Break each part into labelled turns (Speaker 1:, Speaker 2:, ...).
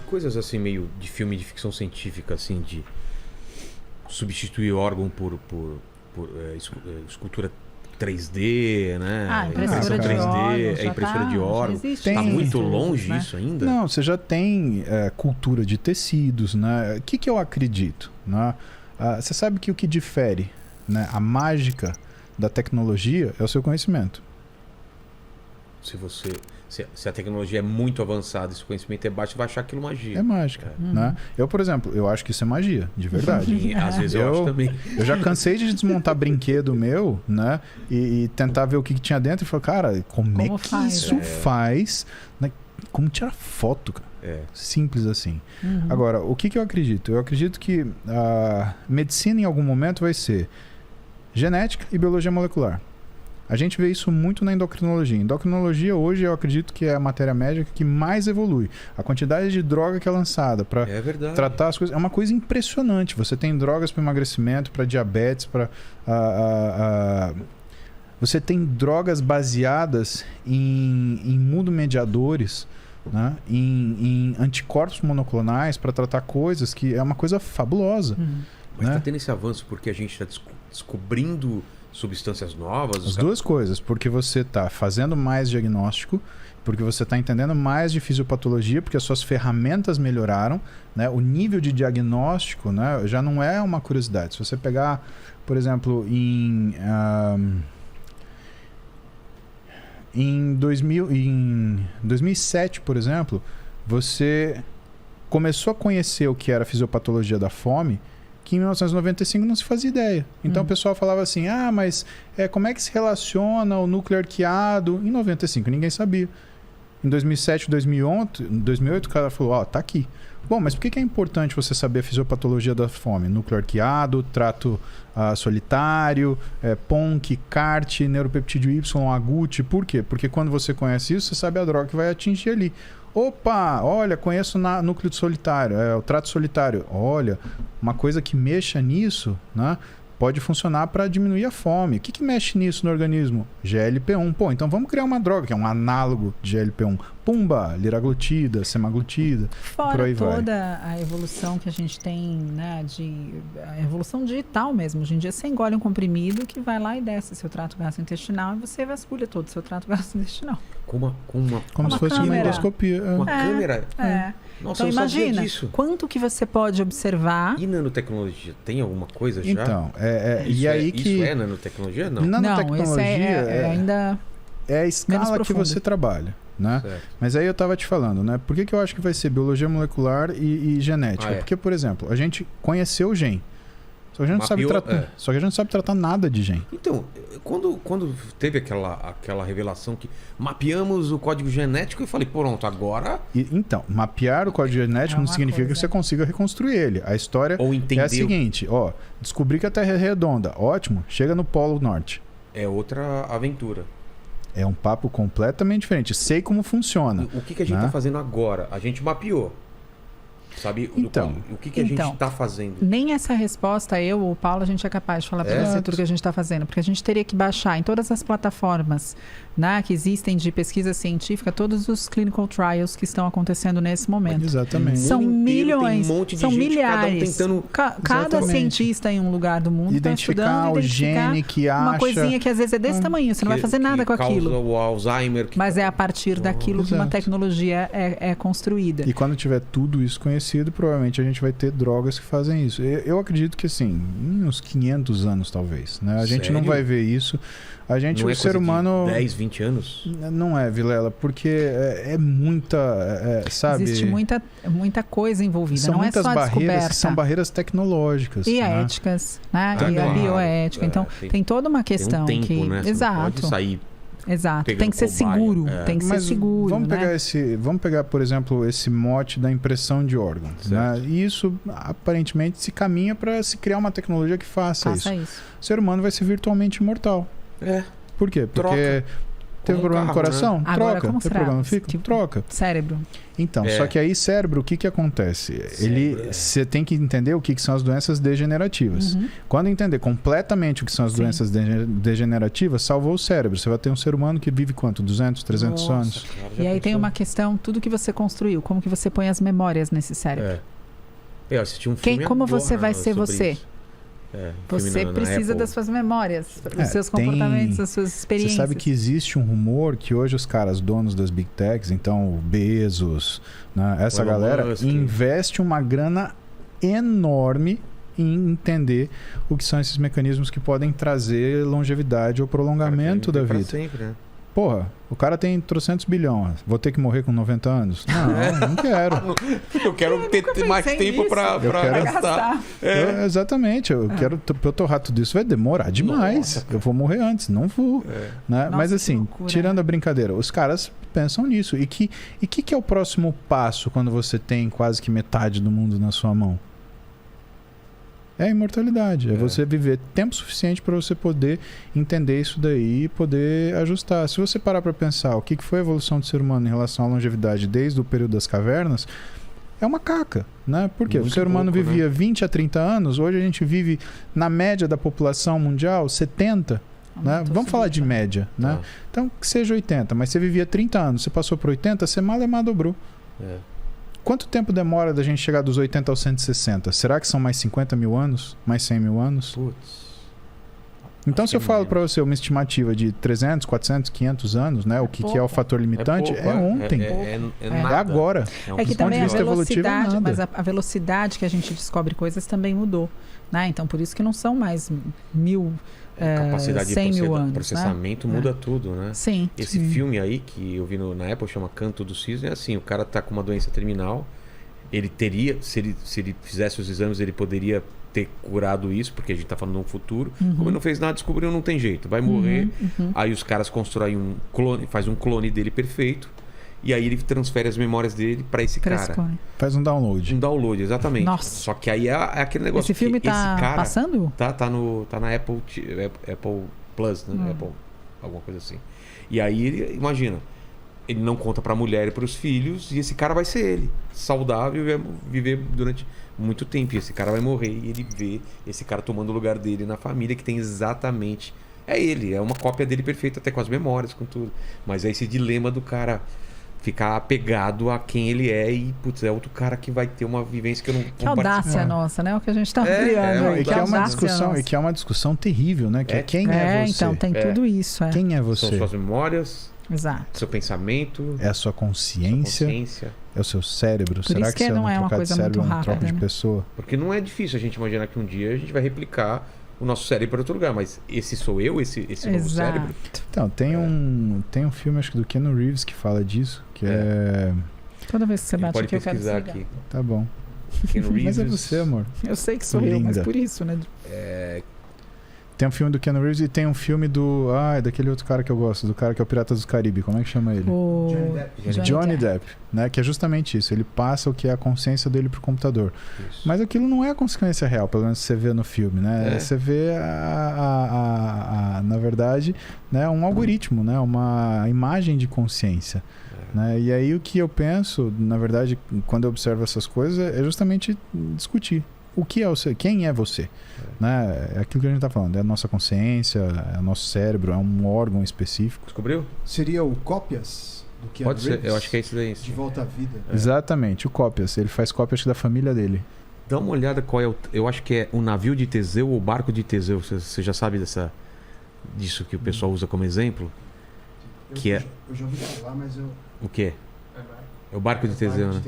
Speaker 1: coisas assim meio de filme de ficção científica, assim, de substituir órgão por escultura 3D, né?
Speaker 2: Impressora de
Speaker 1: 3D,
Speaker 2: órgãos,
Speaker 1: impressora de órgãos. Está muito longe isso ainda?
Speaker 3: Não, você já tem cultura de tecidos, né? O que eu acredito, né? Você sabe que o que difere, né, a mágica da tecnologia é o seu conhecimento.
Speaker 1: Se a tecnologia é muito avançada e se o conhecimento é baixo, você vai achar aquilo magia.
Speaker 3: É mágica, né? Eu, por exemplo, eu acho que isso é magia, de verdade.
Speaker 1: Às vezes eu acho também.
Speaker 3: Eu já cansei de desmontar brinquedo meu, né? E tentar ver o que tinha dentro e falar, cara, como é que
Speaker 2: faz?
Speaker 3: isso faz? Né? Como tirar foto, cara? Simples assim. Agora, o que eu acredito? Eu acredito que a medicina em algum momento vai ser genética e biologia molecular. A gente vê isso muito na endocrinologia. Endocrinologia hoje eu acredito que é a matéria médica que mais evolui. A quantidade de droga que é lançada para tratar as coisas é uma coisa impressionante. Você tem drogas para emagrecimento, para diabetes, para você tem drogas baseadas em imunomediadores, né? em anticorpos monoclonais para tratar coisas que é uma coisa fabulosa.
Speaker 1: Mas está tendo esse avanço porque a gente está descobrindo substâncias novas?
Speaker 3: As duas coisas, porque você está fazendo mais diagnóstico, porque você está entendendo mais de fisiopatologia, porque as suas ferramentas melhoraram, né? O nível de diagnóstico, né, já não é uma curiosidade. Se você pegar, por exemplo, em 2007, por exemplo, você começou a conhecer o que era a fisiopatologia da fome, que em 1995 não se fazia ideia. Então o pessoal falava assim, mas como é que se relaciona o núcleo arqueado? Em 95 ninguém sabia. Em 2007, 2008 o cara falou, tá aqui. Bom, mas por que é importante você saber a fisiopatologia da fome? Núcleo arqueado, trato solitário, PONC, CART, neuropeptídeo Y, AGUT. Por quê? Porque quando você conhece isso, você sabe a droga que vai atingir ali. Opa, olha, conheço o núcleo solitário, o trato solitário. Olha, uma coisa que mexa nisso, né, pode funcionar para diminuir a fome. O que mexe nisso no organismo? GLP-1. Pô, então vamos criar uma droga que é um análogo de GLP-1. Pumba, liraglutida, semaglutida.
Speaker 2: Fora toda a evolução que a gente tem, né, a evolução digital mesmo. Hoje em dia você engole um comprimido que vai lá e desce seu trato gastrointestinal e você vasculha todo o seu trato gastrointestinal.
Speaker 3: Como se fosse uma endoscopia.
Speaker 1: Uma câmera? Nossa,
Speaker 2: então imagina, quanto que você pode observar.
Speaker 1: E nanotecnologia? Tem alguma coisa já?
Speaker 3: Então,
Speaker 1: isso é nanotecnologia? Não.
Speaker 3: Nanotecnologia
Speaker 2: ainda
Speaker 3: é a escala que você trabalha. Né? Mas aí eu estava te falando, né? Por que eu acho que vai ser biologia molecular e genética? Porque, por exemplo, a gente conheceu o gene. Só que a gente não sabe tratar nada de gene.
Speaker 1: Então, quando teve aquela revelação que mapeamos o código genético, eu falei, pronto, agora...
Speaker 3: Então, mapear o código genético não significa que você consiga reconstruir ele. A história é a seguinte, descobri que a Terra é redonda. Ótimo, chega no Polo Norte.
Speaker 1: É outra aventura.
Speaker 3: É um papo completamente diferente. Sei como funciona.
Speaker 1: O que a gente está fazendo agora? A gente mapeou. Sabe?
Speaker 3: Então,
Speaker 1: o que a gente está fazendo?
Speaker 2: Nem essa resposta, eu ou o Paulo, a gente é capaz de falar para você tudo que a gente está fazendo. Porque a gente teria que baixar em todas as plataformas, né, que existem de pesquisa científica, todos os clinical trials que estão acontecendo nesse momento.
Speaker 3: Exatamente.
Speaker 2: São milhões,
Speaker 1: tem um monte de
Speaker 2: são
Speaker 1: gente,
Speaker 2: milhares. Cada cientista em um lugar do mundo está estudando
Speaker 3: o gene que acha...
Speaker 2: uma coisinha que às vezes é desse tamanho, você não vai fazer nada com aquilo.
Speaker 1: O Alzheimer.
Speaker 2: Mas é a partir daquilo que uma tecnologia é construída.
Speaker 3: E quando tiver tudo isso conhecido, provavelmente a gente vai ter drogas que fazem isso. Eu acredito que assim, em uns 500 anos talvez, né? A gente não vai ver isso. A gente,
Speaker 1: não
Speaker 3: o ser humano...
Speaker 1: 10, 20 anos?
Speaker 3: Não é, Vilela, porque é muita, sabe...
Speaker 2: Existe muita coisa envolvida,
Speaker 3: são
Speaker 2: não
Speaker 3: muitas
Speaker 2: é só a
Speaker 3: barreiras
Speaker 2: descoberta.
Speaker 3: Que são barreiras tecnológicas.
Speaker 2: E
Speaker 3: né?
Speaker 2: éticas, né? E a bioética. Então, tem toda uma questão
Speaker 1: tem um tempo,
Speaker 2: que...
Speaker 1: Né?
Speaker 2: Exato.
Speaker 1: Não pode sair.
Speaker 2: Exato, tem que ser seguro, tem que ser seguro.
Speaker 3: Vamos pegar, por exemplo, esse mote da impressão de órgãos. Né? E isso, aparentemente, se caminha para se criar uma tecnologia que faça isso. O ser humano vai ser virtualmente imortal. Por quê? Porque Teve problema no coração?
Speaker 2: Agora,
Speaker 3: Troca.
Speaker 2: como
Speaker 3: Teve problema no
Speaker 2: será?
Speaker 3: fígado? Troca.
Speaker 2: Cérebro.
Speaker 3: Então, só que aí cérebro, o que acontece? Você tem que entender o que são as doenças degenerativas. Quando entender completamente o que são as doenças degenerativas, salvou o cérebro. Você vai ter um ser humano que vive quanto? 200, 300 anos.
Speaker 1: Cara,
Speaker 2: E aí tem uma questão, tudo que você construiu, como que você põe as memórias nesse cérebro?
Speaker 1: Eu assisti um filme
Speaker 2: Como
Speaker 1: agora
Speaker 2: você vai ser
Speaker 1: sobre
Speaker 2: você?
Speaker 1: isso.
Speaker 2: Você
Speaker 1: na
Speaker 2: precisa
Speaker 1: Apple.
Speaker 2: das suas memórias, dos seus comportamentos, das suas experiências.
Speaker 3: Você sabe que existe um rumor que hoje os caras donos das Big Techs, então o Bezos, né, essa
Speaker 1: Elon
Speaker 3: galera,
Speaker 1: Musk.
Speaker 3: investe uma grana enorme em entender o que são esses mecanismos que podem trazer longevidade ou prolongamento da vida.
Speaker 1: Sempre, né?
Speaker 3: Porra, o cara tem 300 bilhões. Vou ter que morrer com 90 anos? Não, não quero.
Speaker 1: Eu quero ter mais tempo pra gastar.
Speaker 3: Exatamente. Eu quero eu torrar tudo isso. Vai demorar demais.
Speaker 1: Nossa,
Speaker 3: eu vou morrer antes. Não vou. Né?
Speaker 2: Nossa,
Speaker 3: Mas
Speaker 2: que
Speaker 3: assim,
Speaker 2: loucura,
Speaker 3: tirando a brincadeira, os caras pensam nisso. E que é o próximo passo quando você tem quase que metade do mundo na sua mão? É a imortalidade. É você viver tempo suficiente para você poder entender isso daí e poder ajustar. Se você parar para pensar o que foi a evolução do ser humano em relação à longevidade desde o período das cavernas, é uma caca, né? Porque o ser humano vivia 20 a 30 anos, hoje a gente vive, na média da população mundial, 70. Né? Vamos falar de média, né? Então, que seja 80, mas você vivia 30 anos, você passou por 80, você malemar dobrou. Quanto tempo demora da gente chegar dos 80 aos 160? Será que são mais 50 mil anos? Mais 100 mil anos?
Speaker 1: Putz.
Speaker 3: Então, se eu falo para você uma estimativa de 300, 400, 500 anos, né? O que é o fator limitante? É ontem. É agora.
Speaker 2: É que também a velocidade,
Speaker 3: é
Speaker 2: mas a velocidade que a gente descobre coisas também mudou. Né? Então, por isso que não são mais 100 mil anos.
Speaker 1: Processamento muda tudo, né?
Speaker 2: Sim.
Speaker 1: Esse filme aí que eu vi na Apple chama Canto do Cisne, é assim, o cara tá com uma doença terminal, ele teria, se ele fizesse os exames, ele poderia ter curado isso, porque a gente tá falando de um futuro. Como ele não fez nada, descobriu, não tem jeito, vai morrer. Aí os caras constroem um clone, faz um clone dele perfeito, e aí ele transfere as memórias dele para esse cara.
Speaker 3: Faz um download.
Speaker 1: Um download, exatamente.
Speaker 2: Nossa.
Speaker 1: Só que aí é aquele negócio.
Speaker 2: Esse filme tá
Speaker 1: esse cara
Speaker 2: passando?
Speaker 1: Tá na Apple Plus, né? Apple, alguma coisa assim. E aí ele, imagina, ele não conta pra mulher e pros filhos, e esse cara vai ser ele, saudável, e vai viver durante muito tempo. E esse cara vai morrer e ele vê esse cara tomando o lugar dele na família, que tem exatamente. É ele, é uma cópia dele perfeita, até com as memórias, com tudo. Mas é esse dilema do cara ficar apegado a quem ele é e, putz, é outro cara que vai ter uma vivência que eu não...
Speaker 2: Que audácia nossa, né? O que a gente tá criando.
Speaker 3: E que é uma discussão terrível, né? Que é quem é você.
Speaker 2: Então, tem tudo isso.
Speaker 3: Quem é você?
Speaker 1: São suas memórias,
Speaker 2: exato.
Speaker 1: seu pensamento...
Speaker 3: É a sua consciência. É o seu cérebro.
Speaker 2: Por
Speaker 3: Será
Speaker 2: isso que não é uma coisa muito rápida,
Speaker 3: troca de pessoa?
Speaker 1: Porque não é difícil a gente imaginar que um dia a gente vai replicar o nosso cérebro para outro lugar, mas esse sou eu, esse novo cérebro.
Speaker 3: Então, tem um filme, acho que do Keanu Reeves, que fala disso, que é...
Speaker 2: Toda vez que você bate aqui, eu quero desligar.
Speaker 1: Aqui.
Speaker 3: Tá bom.
Speaker 1: Keanu Reeves...
Speaker 3: Mas é você, amor.
Speaker 2: Eu sei que sou eu, mas por isso, né?
Speaker 3: Tem um filme do Keanu Reeves e tem um filme do... daquele outro cara que eu gosto, do cara que é o Pirata do Caribe. Como é que chama ele? Johnny Depp, né? Que é justamente isso. Ele passa o que é a consciência dele pro computador. Isso. Mas aquilo não é a consequência real, pelo menos você vê no filme, né? Você vê, na verdade, né, um algoritmo, né? Uma imagem de consciência. Né? E aí o que eu penso, na verdade, quando eu observo essas coisas, é justamente discutir. O que é você? Quem é você? Né? É aquilo que a gente está falando. É a nossa consciência, é o nosso cérebro, é um órgão específico.
Speaker 1: Descobriu?
Speaker 4: Seria o Cópias do Keanu
Speaker 1: Reeves? Pode ser, eu acho que é isso daí.
Speaker 4: De Volta à Vida.
Speaker 3: Exatamente, o Cópias. Ele faz cópias da família dele.
Speaker 1: Dá uma olhada qual é eu acho que é o navio de Teseu ou o barco de Teseu. Você já sabe disso que o pessoal usa como exemplo?
Speaker 4: Eu já ouvi falar, mas eu...
Speaker 1: O quê? É o barco de Teseu, né?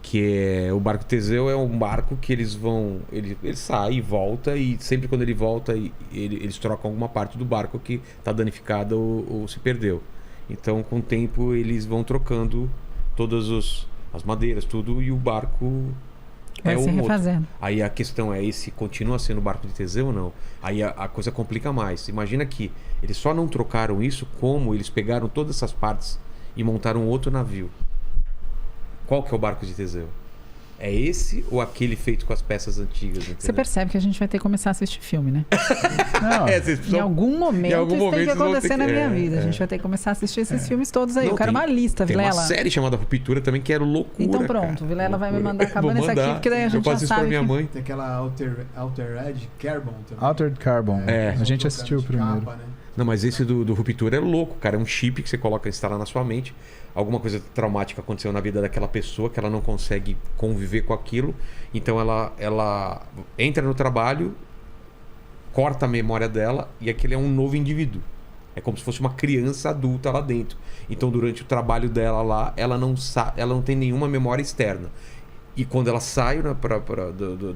Speaker 1: Que é o barco de Teseu é um barco que eles vão... Ele sai e volta, e sempre quando ele volta, eles trocam alguma parte do barco que está danificada ou se perdeu. Então, com o tempo, eles vão trocando todas as madeiras, tudo, e o barco...
Speaker 2: Vai se refazendo.
Speaker 1: Aí a questão é, esse continua sendo o barco de Teseu ou não? Aí a coisa complica mais. Imagina que eles só não trocaram isso como eles pegaram todas essas partes e montaram outro navio. Qual que é o barco de Teseu? É esse ou aquele feito com as peças antigas? Entendeu?
Speaker 2: Você percebe que a gente vai ter que começar a assistir filme, né?
Speaker 3: Não,
Speaker 1: vocês precisam-
Speaker 2: Em algum momento,
Speaker 1: em algum
Speaker 2: isso tem
Speaker 1: momento
Speaker 2: que
Speaker 1: vocês vão
Speaker 2: acontecer
Speaker 1: ter
Speaker 2: na
Speaker 1: que-
Speaker 2: minha vida. A gente vai ter que começar a assistir esses filmes todos aí.
Speaker 1: Não,
Speaker 2: Eu quero
Speaker 1: tem-
Speaker 2: uma lista,
Speaker 1: Tem
Speaker 2: Vilela.
Speaker 1: uma série chamada Ruptura também que era loucura.
Speaker 2: Então pronto,
Speaker 1: cara.
Speaker 2: Vilela vai me
Speaker 1: Loucura.
Speaker 2: mandar acabando
Speaker 1: Vou
Speaker 2: isso aqui,
Speaker 1: mandar.
Speaker 2: porque daí a gente
Speaker 1: Eu faço
Speaker 2: já
Speaker 1: isso pra
Speaker 2: sabe
Speaker 1: minha
Speaker 2: que-
Speaker 1: mãe.
Speaker 4: Tem aquela Altered Carbon também.
Speaker 3: Altered Carbon.
Speaker 1: É.
Speaker 3: A gente assistiu o
Speaker 4: De
Speaker 3: primeiro.
Speaker 4: capa, né?
Speaker 1: Não, mas esse do Ruptura é louco, cara. É um chip que você coloca, instala na sua mente. Alguma coisa traumática aconteceu na vida daquela pessoa que ela não consegue conviver com aquilo. Então ela entra no trabalho, corta a memória dela e aquele é um novo indivíduo. É como se fosse uma criança adulta lá dentro. Então durante o trabalho dela lá, ela não tem nenhuma memória externa. E quando ela sai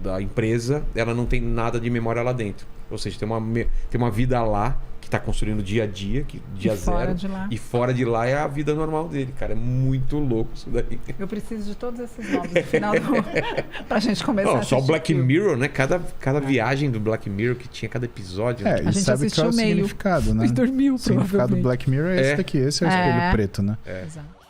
Speaker 1: da empresa, ela não tem nada de memória lá dentro. Ou seja, tem uma vida lá que está construindo dia a dia, dia
Speaker 2: E fora
Speaker 1: zero.
Speaker 2: de lá.
Speaker 1: E fora de lá é a vida normal dele, cara. É muito louco isso daí.
Speaker 2: Eu preciso de todos esses nomes no final pra gente começar a
Speaker 1: Não,
Speaker 2: assistir.
Speaker 1: só o Black
Speaker 2: filme.
Speaker 1: Mirror, né? Cada viagem do Black Mirror que tinha cada episódio.
Speaker 3: É,
Speaker 1: né?
Speaker 3: e
Speaker 2: gente
Speaker 3: sabe qual é
Speaker 2: assistiu
Speaker 3: o
Speaker 2: meio.
Speaker 3: significado, né?
Speaker 2: E dormiu,
Speaker 3: O significado do
Speaker 2: provavelmente.
Speaker 3: Black Mirror é esse daqui. Esse é o espelho preto, né?
Speaker 2: Exato.